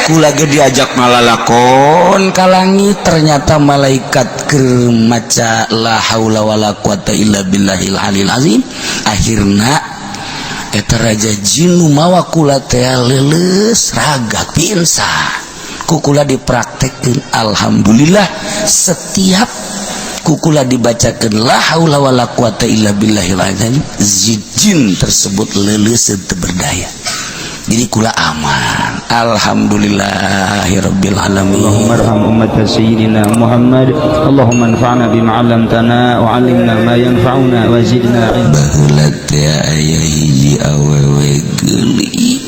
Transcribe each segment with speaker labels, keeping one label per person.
Speaker 1: kula ge diajak malalakon ka langit ternyata malaikat keur maca la haula wala quwata illa billahil alil azim. Akhirna eta raja jin nu mawa kula teh leuleus ragak piensa kukula dipraktekkeun. Alhamdulillah setiap kukula dibacakeun la haula wala quwata illa billahil azim jin tersebut leuleus teu berdaya. Jadi kula aman. Alhamdulillahirabbil alamin.
Speaker 2: Allahumma arham ummat sayyidina Muhammad. Allahumma anfa'na bima 'allamtana wa 'allimna ma yanfa'una wa zidna ilma.
Speaker 1: Baheula teh aya hiji awewe geuli.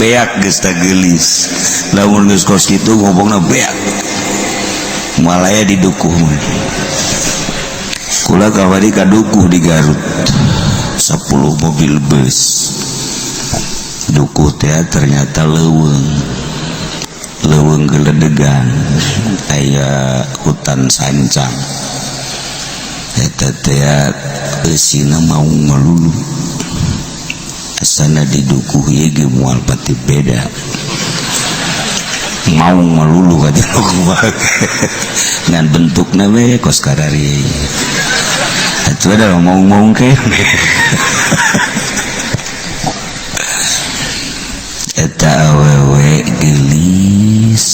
Speaker 1: Beak geus teh geulis. Lamun geus kos kitu ngomongna beak. Malaya di dukuh. Kula kawari kadukuh di Garut 10 mobil bus. Dukuh teh ternyata leuweung geledegan aya hutan sancang. Eta teh eusina mau melulu. Asana di dukuh ieu ge moal pati beda. Mau melulu ka dukuh. Ngan bentukna we kos karari. Itu ada ngomong ke eta awewe gelis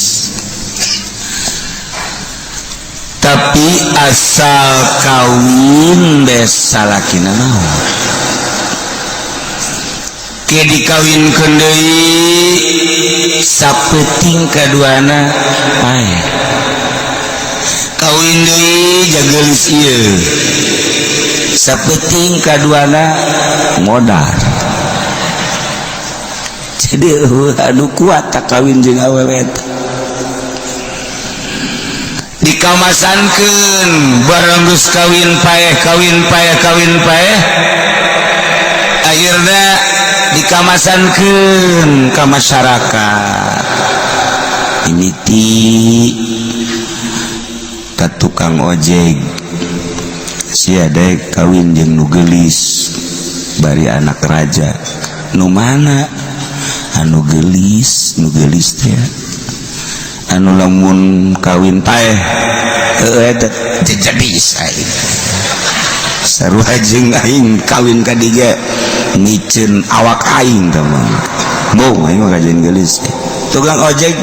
Speaker 1: tapi asal kawin desa lakina naon ke dikawinkeun deui sapeuting kaduana pae kawin deui jagelis ieu sapeuting kaduana modal. Jadi anu kuat tak kawin jeung awewe dikamasankeun bareng geus kawin paeh akhirna dikamasankeun ka masyarakat mimiti ka tukang ojek sia daek kawin jeung nu geulis bari anak raja. Nu mana anu geulis teh anu lamun kawin paeh eta teh jadi sae sarua jeung aing kawin ka diga miceun awak aing teh mah bong aing mah kajian geulis tukang ojek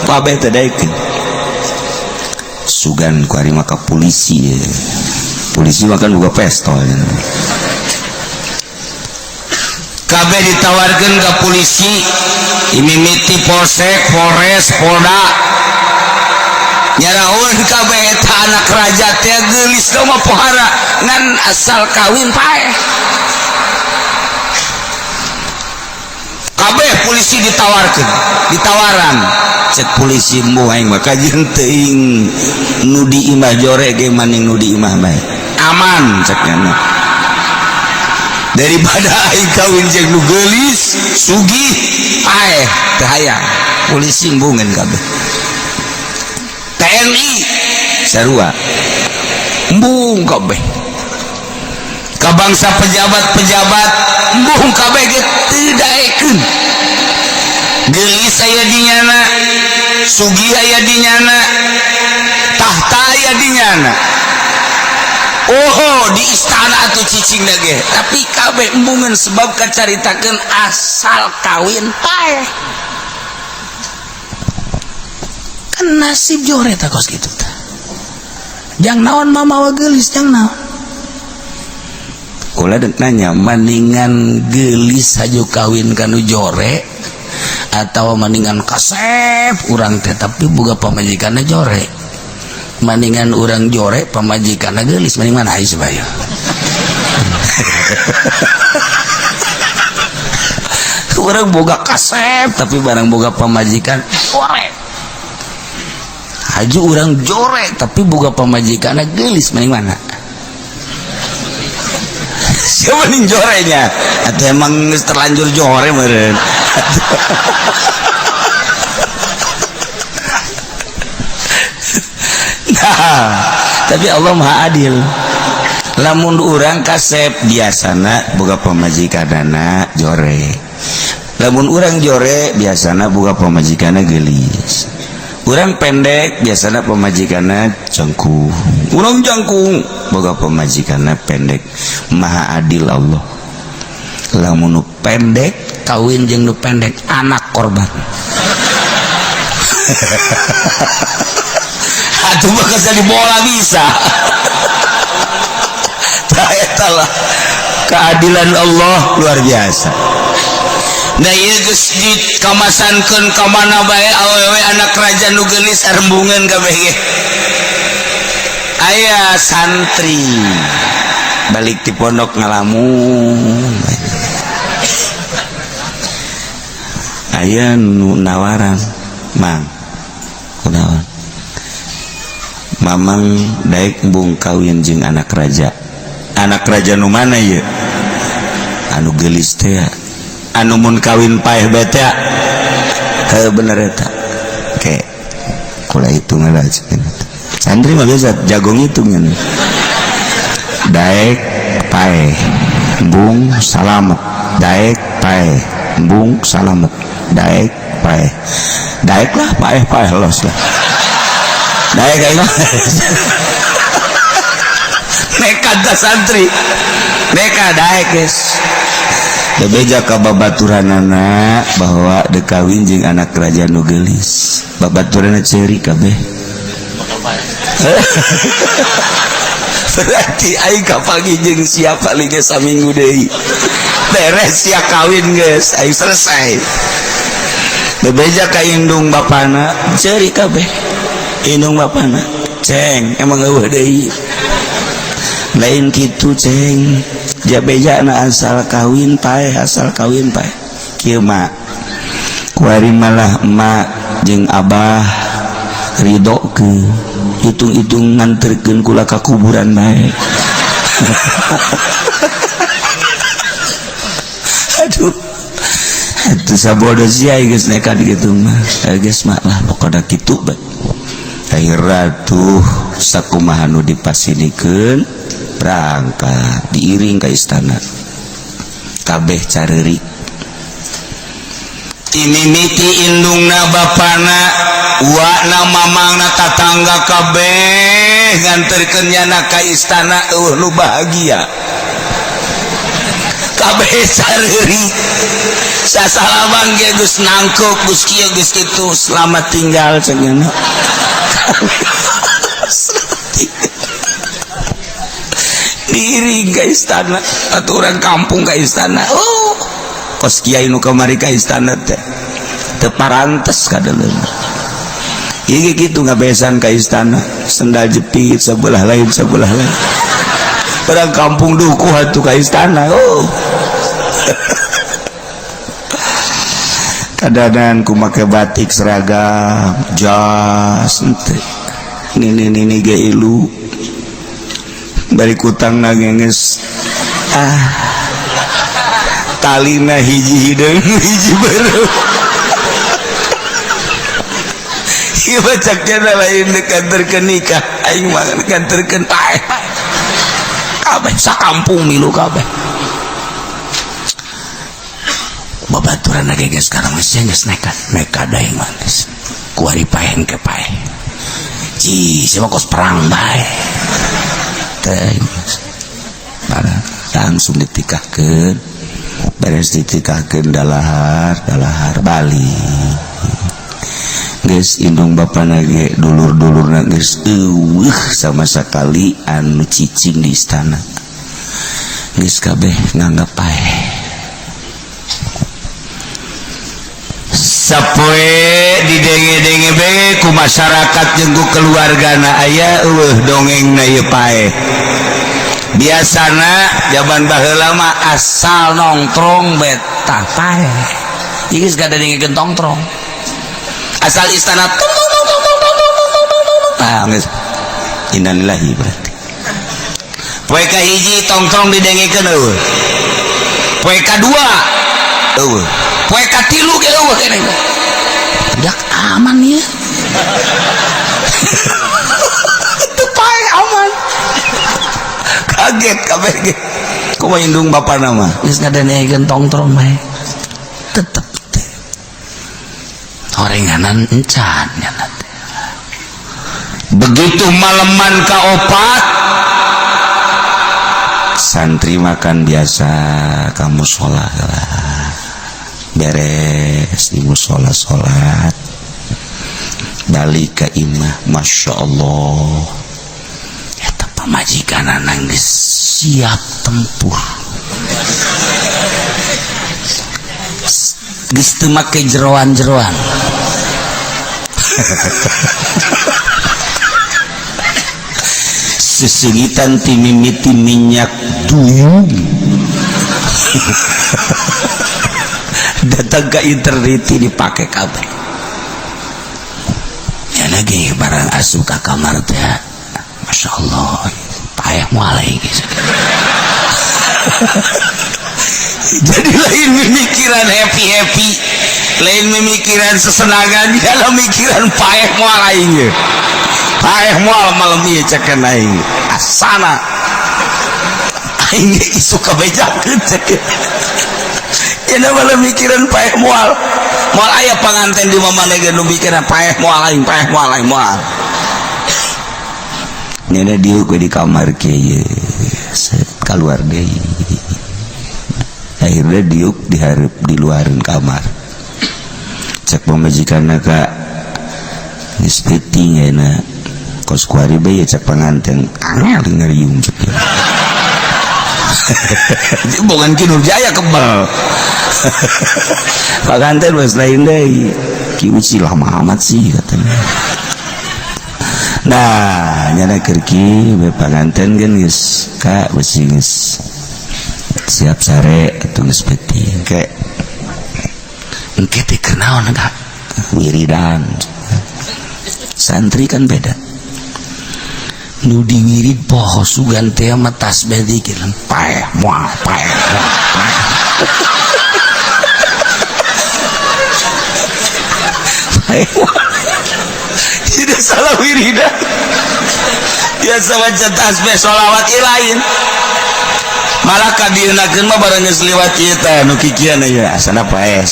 Speaker 1: kabeh teh daekeun sugan ku ari mah ka polisi ya. Polisi makan buka pistol ya. Kabeh ditawarkan ke polisi imimiti polsek polres polda nyaraun kabeh eta anak raja teh geulis mah pohara ngan asal kawin paeh kabeh polisi ditawaran cek polisi mbuh aing mah kajian teuing nu di imah jore ge maning nu di imah bae aman ceknya daripada aing kawin jeung nu geulis sugih paeh teu hayang polisi mbungeun kabeh TNI sarua embung kabeh ka bangsa pejabat embung kabeh ge teu daekeun geulis aya dinyana sugih aya dinyana tahta aya dinyana oh di istana atuh cicing ge tapi kabeh embungeun sebab kacaritakeun asal kawin paeh kan nasib jore ta kos kitu tah jang naon mamawa geulis jang naon kula deuk nanya maningan geulis haju kawin kanu jore atau maningan kasep urang teh tapi boga pamajikanna jore maningan urang jore pamajikanna geulis maning mana aya sabaya urang boga kasep tapi barang boga pamajikan jore haju urang jore tapi boga pamajikanna geulis maning mana siapa nih jorenya atau emang terlanjur jore meren nah tapi Allah maha adil lamun urang kasep biasana boga pamajikanana jore, lamun urang jore biasana boga pamajikanana geulis, urang pendek biasana pamajikanana jangkung, urang jangkung boga pamajikanana pendek. Maha adil Allah, lamun nu pendek kawin jeung nu pendek anak korban. Atuh mah jadi bola bisa. Taetalah keadilan Allah luar biasa. Da ieu geus dikamasankeun ka mana bae awewe anak raja nu geulis arembungeun kabeh ge. Aya santri balik di pondok ngalamun. Aya nu nawaran, Mang. Kunaon? Mamang daek bung kawin jeung anak raja. Anak raja nu mana ye? Anu geulis teh, anu mun kawin paeh bae teh. Heuh bener eta. Oke. Kula hitung heula ceuk. Santri mah biasa jago ngitung. Daek paeh, bung salamet. Daek paeh, bung salamet. Daek paeh. Daek lah paeh los lah. Daek ayeuna. Nekat da santri, nekat daek guys. Bebeja ka babaturanana bahwa dekawin jeung anak kerajaan nu geulis. Babaturanna ceuri kabeh. Berarti aing kapagi jeung sia paling ge saminggu deui. Beres sia kawin geus, aing selesai. Bebeja ka indung bapana ceuri kabeh. Indung bapana, "Ceng, emang eueuh deui." Lain kitu ceng, jabejana asal kawin paeh, asal kawin paeh. Kieu mak, kuari malah emak jeung abah ridho ke hitung-hitung nganterkeun kula ka kuburan bae. Aduh, itu sabodo sia geus nekat kitu mah. Geus mak lah pokona kitu bae. Akhirna tuh sakumaha nu dipasinikeun berangkat diiring ke istana kabeh careurik timimiti indungna bapana uwana mamangna tatangga kabeh nganterkeun nyana ka istana nu bahagia kabeh careurik sasalaman ge geus nangkep geus kieu geus kitu selamat tinggal cenah diiring ke istana atau orang kampung ke istana. Oh kos kiai nu kamari ka istana teh teu parantes ka deuleur ieu kitu ngabesan ka istana sendal jepit sebelah lain orang kampung duku atuh ka istana. Oh kadanan ku make batik seragam jas teh nini ge ilu bari kutang nagenges talina hiji hideung hiji beureum ieu bacakna lain dikanterkeun nikah aing mah dikanterkeun paeh kabeh sakampung milu kabeh babaturan lagi geus sekarang geus nekat aing mah geus kuari paeh ke paeh ci siapa kos perang bae langsung ditikahkeun beres ditikahkeun dalahar Bali geus indung bapana ge dulur-dulurna geus eueuh sama sakali anu cicing di istana geus kabeh nganggap paeh sapoe didenge-denge bae ku masyarakat jeung ku keluargana aya eueuh dongengna ieu paeh biasana jaman baheula mah asal nongkrong beta paeh ieu geus kada dengekeun tongtrong asal istana geus innalillahi berarti poe kahiji tongtrong didengekeun eueuh poe kadua eueuh poe katilu ge eueuh keneh budak aman ya itu paeh aman kaget kabeh ge kumaha indung bapana mah geus ngadenekeun tongtrong bae tetep teh horenganan encan nya teh begitu maleman ka opat santri makan biasa kamu sholat lah beres di musola sholat balik ke imah masya Allah eta pamajikan nangis siap tempur geus teu make jeroan-jeroan sesengitan ti mimiti minyak duyung datang ke internet dipake kabeh ya lagi barang asup ka kamar teh masya Allah payah mulai gitu jadi lain memikiran happy lain memikiran sesenangan dalam mikiran payah mulai payah mual malam ieu cekeun aing asana aing isu kabejakeun cekeun cenah malah mikiran payah mual moal aya panganten di mamanegeun nu mikiran payah mual aing moal nyana dieu di kamar kieu keluar deui akhirnya diuk dihareup di luareun kamar cek pamajikanna ka geus peuting ayeuna kos kuari bae cek panganten angel ngariung cek bukan kinerja kebal panganten bos lain deui ki uci lama amat sih katanya nah nyana kerki bae panganten kan geus ka besi geus siap sare atuh geus peuting ke engke teh keur naon ka wiridan santri kan beda nu diwirid poho sugan teh mah tasbih dikir payah moal tidak salah wiridan biasa baca tasbih sholawat lain malah kadienakeun mah barang geus liwat ieu teh nu kikian aya asana payah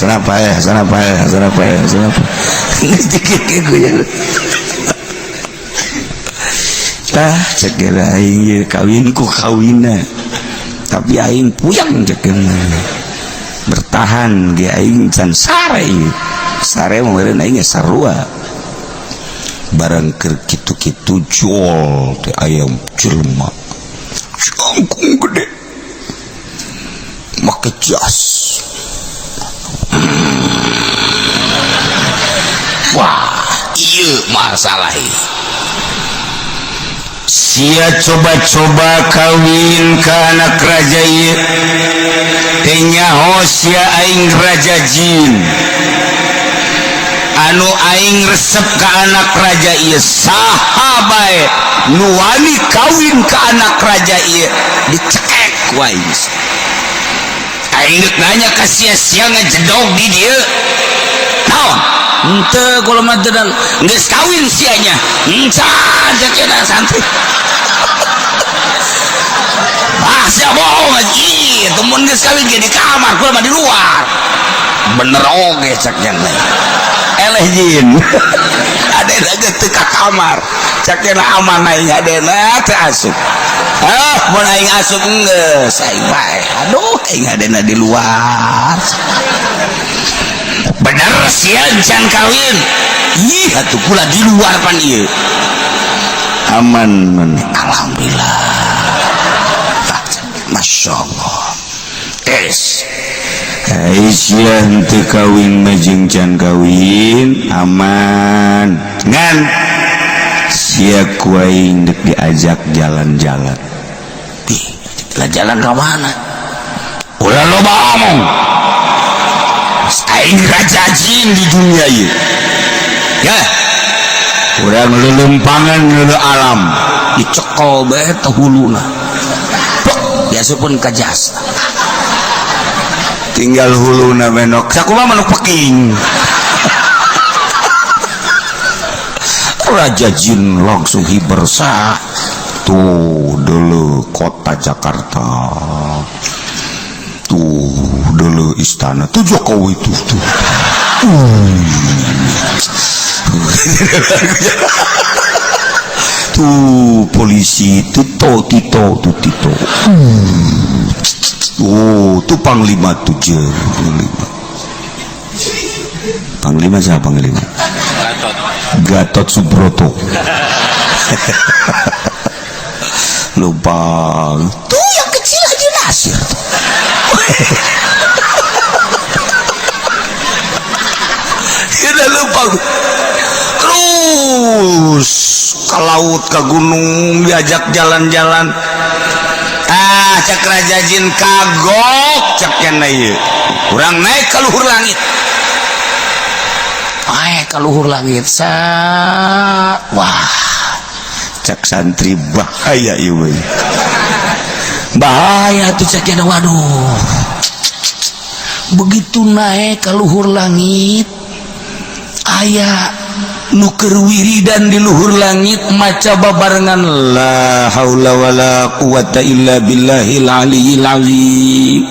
Speaker 1: tah cek aing kawin ku kawina tapi aing puyang cek bertahan ge aing can sare meureun aing sarua barang keur kitu-kitu jol teh ayam jelema cangkung gede make jas wah ieu masalah sia coba-coba kawin ke anak raja ieu teh nyaho sia aing raja jin anu aing resep ke anak raja ieu saha bae nu wani kawin ke anak raja ieu dicekek ku aing aing nanya ka sia-sia ngajedog di dieu naon henteu kula mah teu geus kawin sianya encan cenah santri sia bohong aji temen geus kawin ge di kamar kula mah di luar bener oge cek cenah eleh jin adena geus teu ka kamar cek cenah aman aing adena teu asup mun aing asup geus aing bae aduh aing adena di luar bener sia can kawin ih atuh kula di luar pan ieu aman alhamdulillah masya Allah Aisyah teu kawin majeng can kawin aman ngan sia ku aing dek diajak jalan-jalan jalan ke mana ulah loba omong aing raja jin di dunia ieu ya urang leuleumpangan ngeuleuh alam dicekol bae teh huluna biasapun kajas tinggal huluna menok sakumaha manuk peking raja jin langsung hibersa tuh dulu kota Jakarta tuh dulu istana tuh Jokowi tuh tuh polisi Tito tuh Panglima Panglima siapa Panglima Gatot Subroto lupa tuh yang kecil aja Nasir kita lupa terus ke laut ke gunung diajak jalan-jalan cek Raja Jin kagok cek kena ieu urang naik ke luhur langit wah cek santri bahaya ieu bahaya tuh cek kena waduh begitu naik ke luhur langit aya nuker wiridan di luhur langit maca babarengan la haula wala quwata illa billahil aliyil azim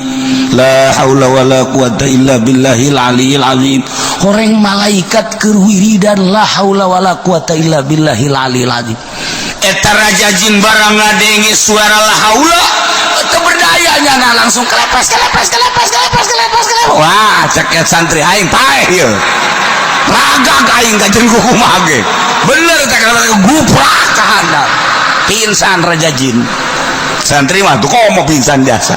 Speaker 1: la haula wala quwata illa billahil aliyil azim horeng malaikat keur wiridan la haula wala quwata illa billahil aliyil azim eta Raja Jin barang ngadengi suara la haula keberdayanya nah langsung kelepes wah cek santri aing paeh yeuh ragak aing kajen kumaha ge bener teh guprak ka handap pingsan Raja Jin santri mah tuh komo pingsan biasa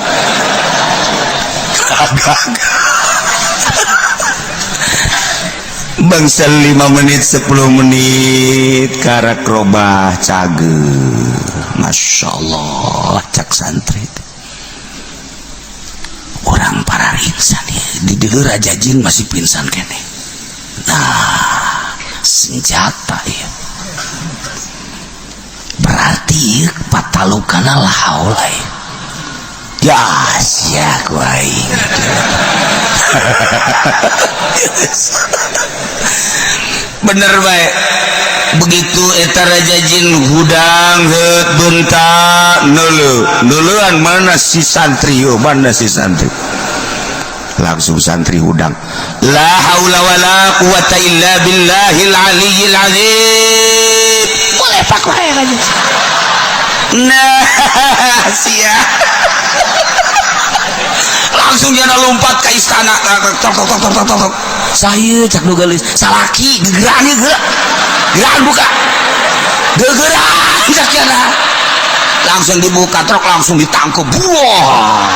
Speaker 1: bangsa 5 menit 10 menit karak robah cage Masya Allah cak santri orang para pingsan ya di dulu Raja Jin masih pingsan kene nah senjata ya berarti patalukana lah haula ya sia ku aing bener bae begitu eta Raja Jin hudang heut bentak neuleuan mana si santri langsung santri hudang la haula wala quwata illa billahil aliyil azim boleh pak wae Raja nah sia langsung dia lompat ke istana tok saya cak nu geulis salaki gegeran buka gegeran cak yana langsung dibuka truk langsung ditangkep wah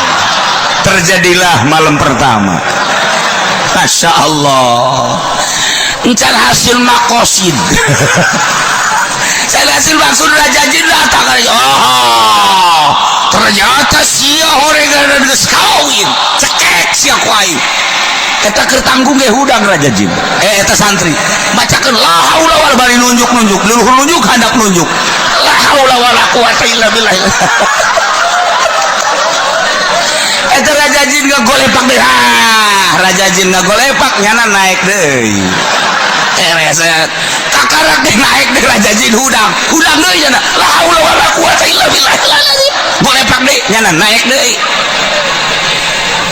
Speaker 1: terjadilah malam pertama Masya Allah encan hasil makosid saya hasil maksud Raja Jin datang oh ternyata sia horengan geus kawin cekek sia ku aing eta keur tanggung ge hudang Raja Jin eta santri macakeun la haula wala bari nunjuk luhur nunjuk handap nunjuk la haula wala quwata illa billah eta Raja Jin ngagolepak deh Raja Jin ngagolepak nyana naik deui reset kakarak deh naik deh Raja Jin hudang deui cenah la haula wala quwata illa billah golepak deh nyana naik deui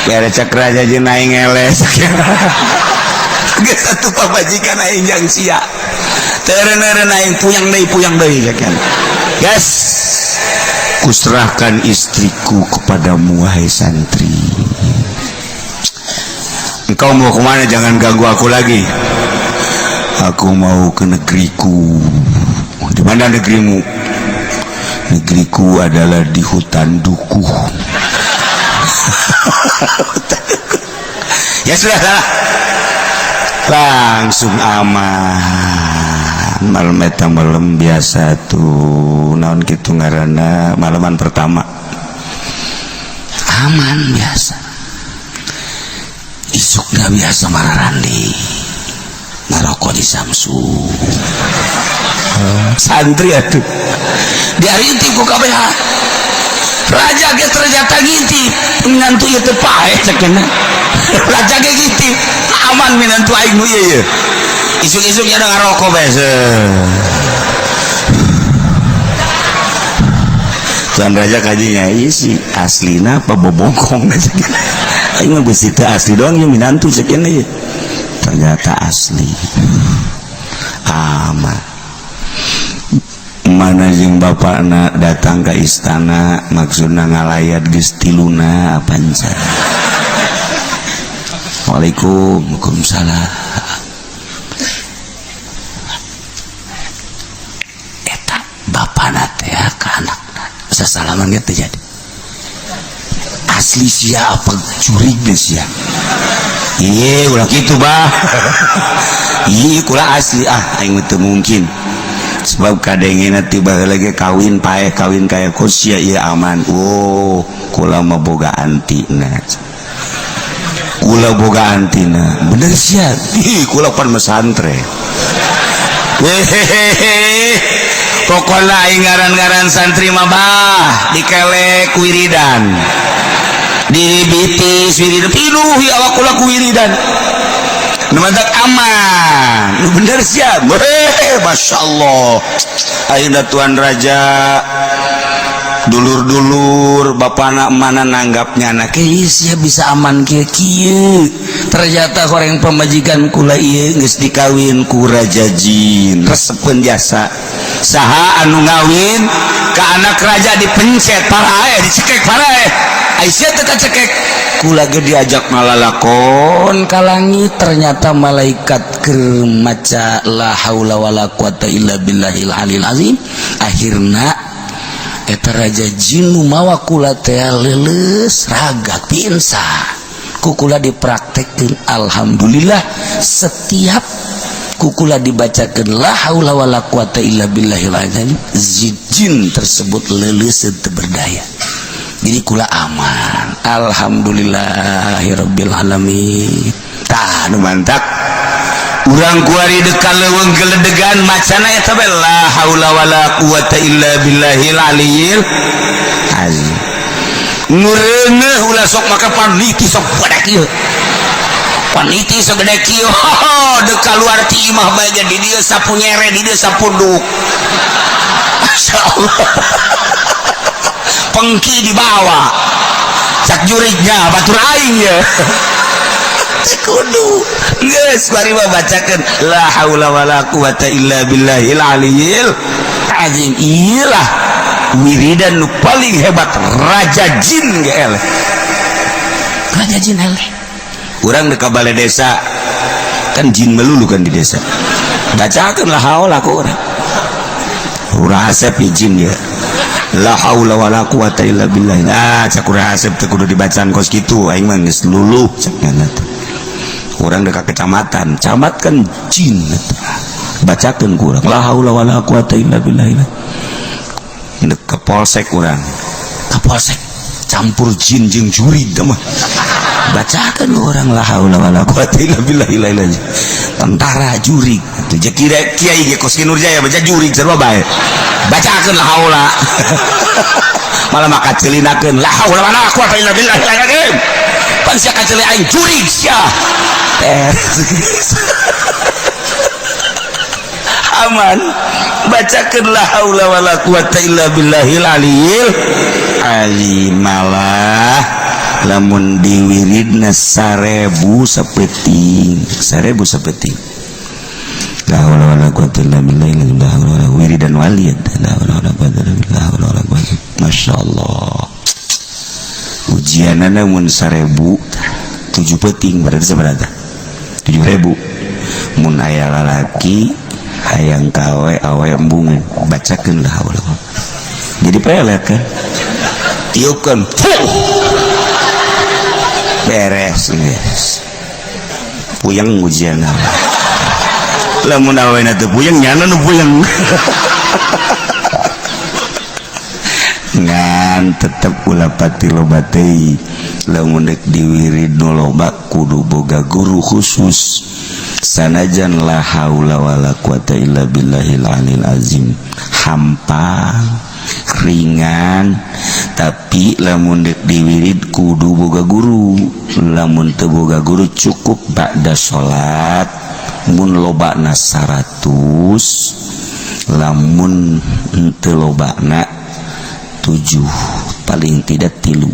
Speaker 1: bere cek Raja Jin aing ngeles geus atuh pabajikan aing jang sia teureun aing puyang deui kan guys kuserahkan istriku kepadamu wahai santri engkau mau kemana jangan ganggu aku lagi aku mau ke negeriku di mana negerimu negeriku adalah di hutan duku ya sudah langsung aman malam biasa tuh naon gitu ngaranna malaman pertama aman biasa isuk gak biasa mararandi ngarokok di Samsu santri atuh diarintip ku kabeh raja ge ternyata ngintip minantu ieu teu paeh cenah raja ge ngintip aman minantu aing nu ieu isuk-isuk nya ngarokok bae Tuan Raja kajinya isi aslina apa bobongkong aing mah geus teu asli doang nya minantu sekian ieu ternyata asli aman mana jeung bapakna datang ke istana maksudna ngalayat geus tiluna panca Waalaikumsalam eta bapana teh ka anakna sasalaman ge teh jadi asli sia apa curig deh sia ieu ulah kitu bah ieu kula asli aing teu mungkin sebab kadengena tiba lagi kawin paeh kawin kaya sia ieu aman kula mah boga antina kula boga antina bener sia kula pan mesantren pokoknya aing ngaran-ngaran santri mah bah dikelek wiridan dibitis wiridan pinuh ya awak kula ku wiridan numantak aman bener siap Masya Allah ayeuna Tuan Raja dulur-dulur bapana mana nanggapnya anak sia bisa aman kieu ternyata orang pemajikan kula ieu geus dikawin ku Raja Jin resepkeun jasa saha anu ngawin ka anak raja dipencet parae dicekek parae Aisyah teka cekek kula ge diajak ngalalakon ka langit ternyata malaikat keur maca la haula wala quwata illa billahil alil azim akhirna eta Raja Jin nu mawa kula teh leuleus ragak piensan ku kula dipraktekkeun alhamdulillah setiap kukula dibacakan la haula wala quwata illa billahil azim jin tersebut leuleus teu berdaya jadi kula aman alhamdulillahirabbil alamin tah nu mantap urang kuari dekat leuweung geledegan macana eta bae la haula wala quwata illa billahil aliyil azim nureuneuh ulah sok maka paniti sok badak ieu paniti segede kieu dek keluar ti imah bae di dieu sapu nyere di dieu sapu duk masyaallah pengki dibawa cak jurignya batur aing ya kudu geus bari mah bacakeun la haula wala quwata illa billahil aliyil azim iyalah wiridan nu paling hebat Raja Jin ge eleh Raja Jin eleh urang deka balai desa kan jin melulu kan di desa bacakeun la haula ku urang urang asep jin ya la haula wala quwata illa billah cak urang asep teh kudu dibacaan kos kitu aing mah geus luluh cak ngana urang deka kecamatan camat kan jin bacakeun ku urang la haula wala quwata illa billah dek ke polsek urang ke polsek campur jin jeung jurid mah bacakan orang la haula wala quwata illa billahi tentara jurig teu kira kiai ge kos Nurjaya baca jurig sarua bae bacakeun la haula malah maka celinakeun la haula wala quwata illa billahi pan sia kaceli aing jurig sia aman bacakeun la haula wala quwata illa billahil aliyil azim malah lamun diwiridna 1000 sapeting la haula wala quwata illa billah la haula wala wiridan waliyad la haula wala quwata illa billah masyaallah ujianana mun 1000 7 peting berarti sabaraha 7000 mun aya lalaki hayang kawe awe embung bacakeun la haula jadi pelet kan tiupkeun beres puyeng ujian lamun awena teu puyeng nyana nu puyeng ngan tetep ulah pati loba teuing lamun dek diwirid nu loba kudu boga guru khusus sanajan la haula wala quwata illa billahil alil azim hampang ringan tapi lamun dek diwirid kudu boga guru lamun teu boga guru cukup ba'da salat mun lobana 100 lamun teu lobana 7 paling tidak 3.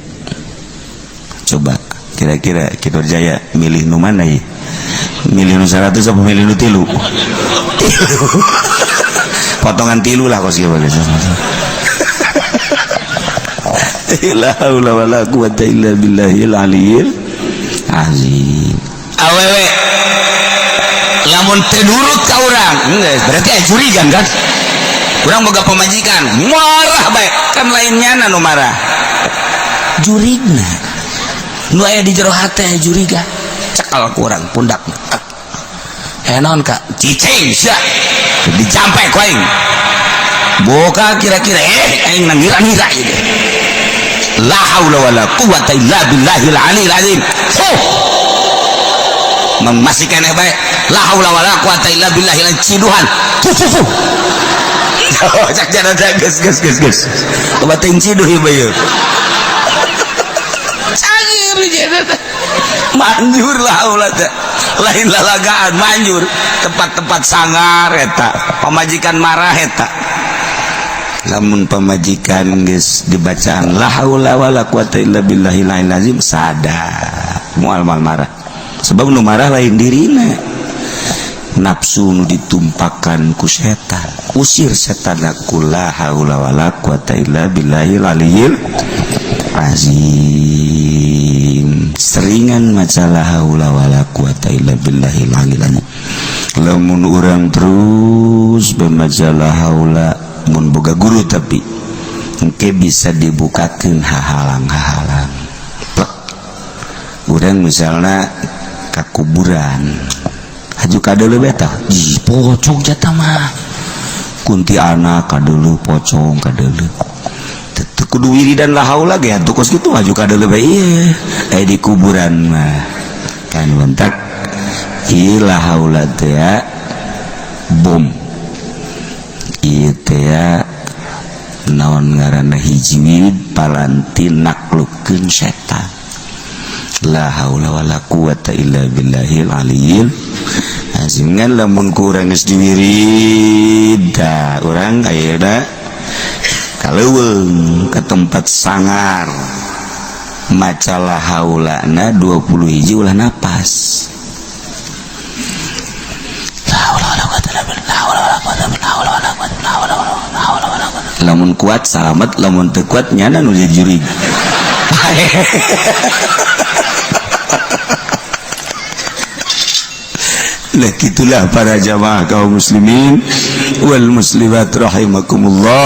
Speaker 1: Coba kira-kira kita Jaya milih nu mana ya? Milih nu 100 apa milih nu 3? Potongan 3 lah kos boleh. La haula wala quwata illa billahil aliyil azim. Awewe lamun teu nurut ka urang, berarti aya jurigan kan? Urang boga pamajikan, marah bae, kan lainnya nu marah. Jurigna. Nu aya di jero hate aya juriga. Cekal ku urang pundakna. Naon Kak? Cicing sia. Dicampe ku aing. Boga kira-kira aing nangira-ngira ieu. La haula wala quwata illa billahil aliyil azim. Masih keneh bae. La haula wala quwata illa billahil ciduhan. Cak jana geus. Coba teuing ciduh ieu bae. Cangir jana. Manjur la haula teh. Lain lalagaan manjur. Tempat-tempat sangar eta. Pamajikan marah eta. Lamun pamajikan geus dibacaan la haula wala quwata illa billahil azim sadar moal marah sebab nu marah lain dirina nafsu nu ditumpakan ku setan usir setan ku la haula wala quwata illa billahil aliyil azim seringan maca la haula wala quwata illa billahil aliyil azim lamun urang terus membaca la haula mun boga guru tapi engke bisa dibukakeun hahalang-hahalang. Urang misalna ka kuburan haju kadeuleu beta pocong jata mah kuntilanak kadeuleu pocong kadeuleu teu kudu wiridan la haula ge atuh kos kitu haju kadeuleu bae ieu di kuburan mah kan bentak ieu la haula teh bom ieu teh naon ngaranna hiji wirid palanti naklukkeun setan la haula wala quwata illa billahil aliyil azim. Ngan lamun ku urang geus diwirid da urang ayeuna kaleuweung ka tempat sangar maca la haulana 20 hiji ulah napas lamun kuat selamat lamun teu kuat nyana nu jurig. Lah itulah para jamaah kaum muslimin wal muslimat rahimakumullah.